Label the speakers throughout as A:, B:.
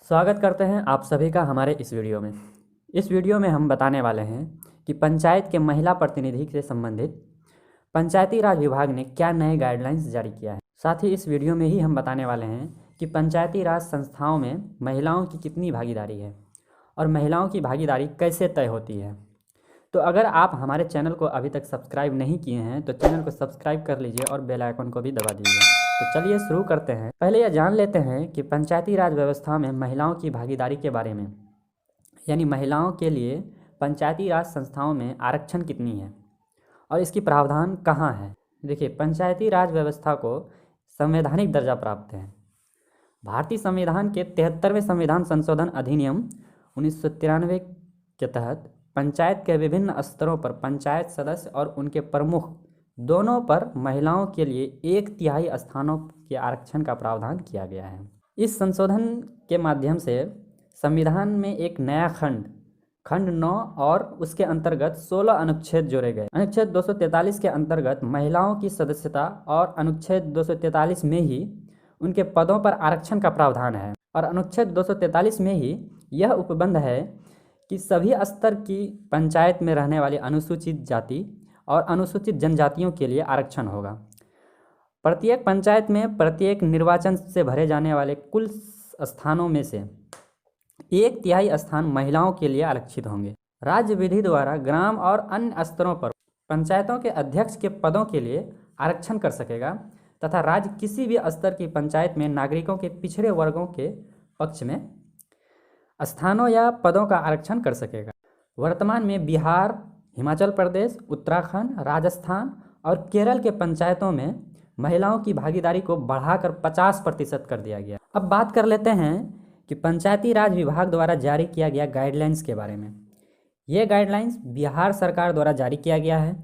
A: स्वागत करते हैं आप सभी का हमारे इस वीडियो में। इस वीडियो में हम बताने वाले हैं कि पंचायत के महिला प्रतिनिधि से संबंधित पंचायती राज विभाग ने क्या नए गाइडलाइंस जारी किया है। साथ ही इस वीडियो में ही हम बताने वाले हैं कि पंचायती राज संस्थाओं में महिलाओं की कितनी भागीदारी है और महिलाओं की भागीदारी कैसे तय होती है। तो अगर आप हमारे चैनल को अभी तक सब्सक्राइब नहीं किए हैं तो चैनल को सब्सक्राइब कर लीजिए और बेल आइकन को भी दबा दीजिए। तो चलिए शुरू करते हैं। पहले यह जान लेते हैं कि पंचायती राज व्यवस्था में महिलाओं की भागीदारी के बारे में, यानी महिलाओं के लिए पंचायती राज संस्थाओं में आरक्षण कितनी है और इसकी प्रावधान कहाँ है। देखिए, पंचायती राज व्यवस्था को संवैधानिक दर्जा प्राप्त है। भारतीय संविधान के 73वें संविधान संशोधन अधिनियम 1993 के तहत पंचायत के विभिन्न स्तरों पर पंचायत सदस्य और उनके प्रमुख दोनों पर महिलाओं के लिए 1/3 स्थानों के आरक्षण का प्रावधान किया गया है। इस संशोधन के माध्यम से संविधान में एक नया खंड 9 और उसके अंतर्गत 16 अनुच्छेद जोड़े गए। अनुच्छेद 243 के अंतर्गत महिलाओं की सदस्यता और अनुच्छेद 243 में ही उनके पदों पर आरक्षण का प्रावधान है। और अनुच्छेद 243 में ही यह उपबंध है कि सभी स्तर की पंचायत में रहने वाली अनुसूचित जाति और अनुसूचित जनजातियों के लिए आरक्षण होगा। प्रत्येक पंचायत में प्रत्येक निर्वाचन से भरे जाने वाले कुल स्थानों में से 1/3 स्थान महिलाओं के लिए आरक्षित होंगे। राज्य विधि द्वारा ग्राम और अन्य स्तरों पर पंचायतों के अध्यक्ष के पदों के लिए आरक्षण कर सकेगा तथा राज्य किसी भी स्तर की पंचायत में नागरिकों के पिछड़े वर्गों के पक्ष में स्थानों या पदों का आरक्षण कर सकेगा। वर्तमान में बिहार, हिमाचल प्रदेश, उत्तराखंड, राजस्थान और केरल के पंचायतों में महिलाओं की भागीदारी को बढ़ाकर 50% कर दिया गया। अब बात कर लेते हैं कि पंचायती राज विभाग द्वारा जारी किया गया गाइडलाइंस के बारे में। ये गाइडलाइंस बिहार सरकार द्वारा जारी किया गया है।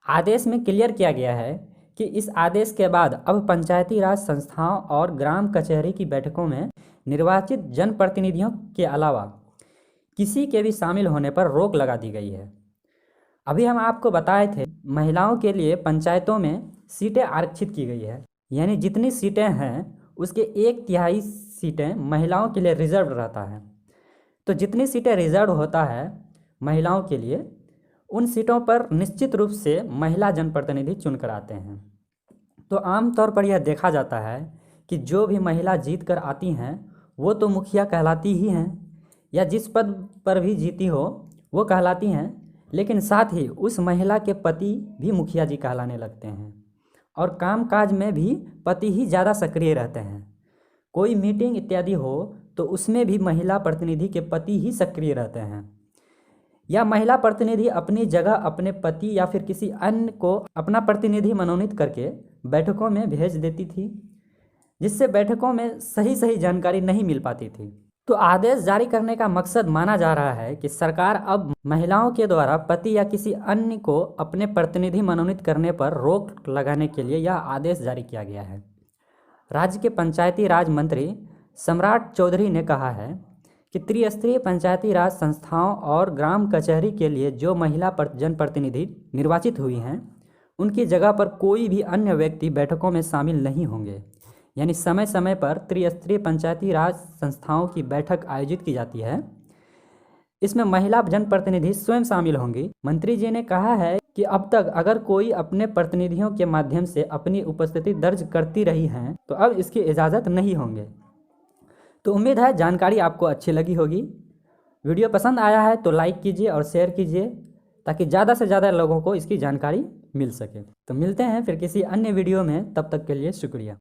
A: आदेश में क्लियर किया गया है कि इस आदेश के बाद अब पंचायती राज संस्थाओं और ग्राम कचहरी की बैठकों में निर्वाचित जनप्रतिनिधियों के अलावा किसी के भी शामिल होने पर रोक लगा दी गई है। अभी हम आपको बताए थे महिलाओं के लिए पंचायतों में सीटें आरक्षित की गई है, यानी जितनी सीटें हैं उसके 1/3 सीटें महिलाओं के लिए रिजर्व रहता है। तो जितनी सीटें रिजर्व होता है महिलाओं के लिए, उन सीटों पर निश्चित रूप से महिला जनप्रतिनिधि चुनकर आते हैं। तो आमतौर पर यह देखा जाता है कि जो भी महिला जीत कर आती हैं वो तो मुखिया कहलाती ही हैं, या जिस पद पर भी जीती हो वो कहलाती हैं, लेकिन साथ ही उस महिला के पति भी मुखिया जी कहलाने लगते हैं और कामकाज में भी पति ही ज़्यादा सक्रिय रहते हैं। कोई मीटिंग इत्यादि हो तो उसमें भी महिला प्रतिनिधि के पति ही सक्रिय रहते हैं, या महिला प्रतिनिधि अपनी जगह अपने पति या फिर किसी अन्य को अपना प्रतिनिधि मनोनीत करके बैठकों में भेज देती थी, जिससे बैठकों में सही जानकारी नहीं मिल पाती थी। तो आदेश जारी करने का मकसद माना जा रहा है कि सरकार अब महिलाओं के द्वारा पति या किसी अन्य को अपने प्रतिनिधि मनोनीत करने पर रोक लगाने के लिए यह आदेश जारी किया गया है। राज्य के पंचायती राज मंत्री सम्राट चौधरी ने कहा है कि त्रिस्तरीय पंचायती राज संस्थाओं और ग्राम कचहरी के लिए जो महिला जनप्रतिनिधि निर्वाचित हुई हैं उनकी जगह पर कोई भी अन्य व्यक्ति बैठकों में शामिल नहीं होंगे, यानी समय समय पर त्रिस्तरीय पंचायती राज संस्थाओं की बैठक आयोजित की जाती है। इसमें महिला जनप्रतिनिधि स्वयं शामिल होंगी। मंत्री जी ने कहा है कि अब तक अगर कोई अपने प्रतिनिधियों के माध्यम से अपनी उपस्थिति दर्ज करती रही हैं तो अब इसकी इजाज़त नहीं होंगे। तो उम्मीद है जानकारी आपको अच्छी लगी होगी। वीडियो पसंद आया है तो लाइक कीजिए और शेयर कीजिए ताकि ज़्यादा से ज़्यादा लोगों को इसकी जानकारी मिल सके। तो मिलते हैं फिर किसी अन्य वीडियो में, तब तक के लिए शुक्रिया।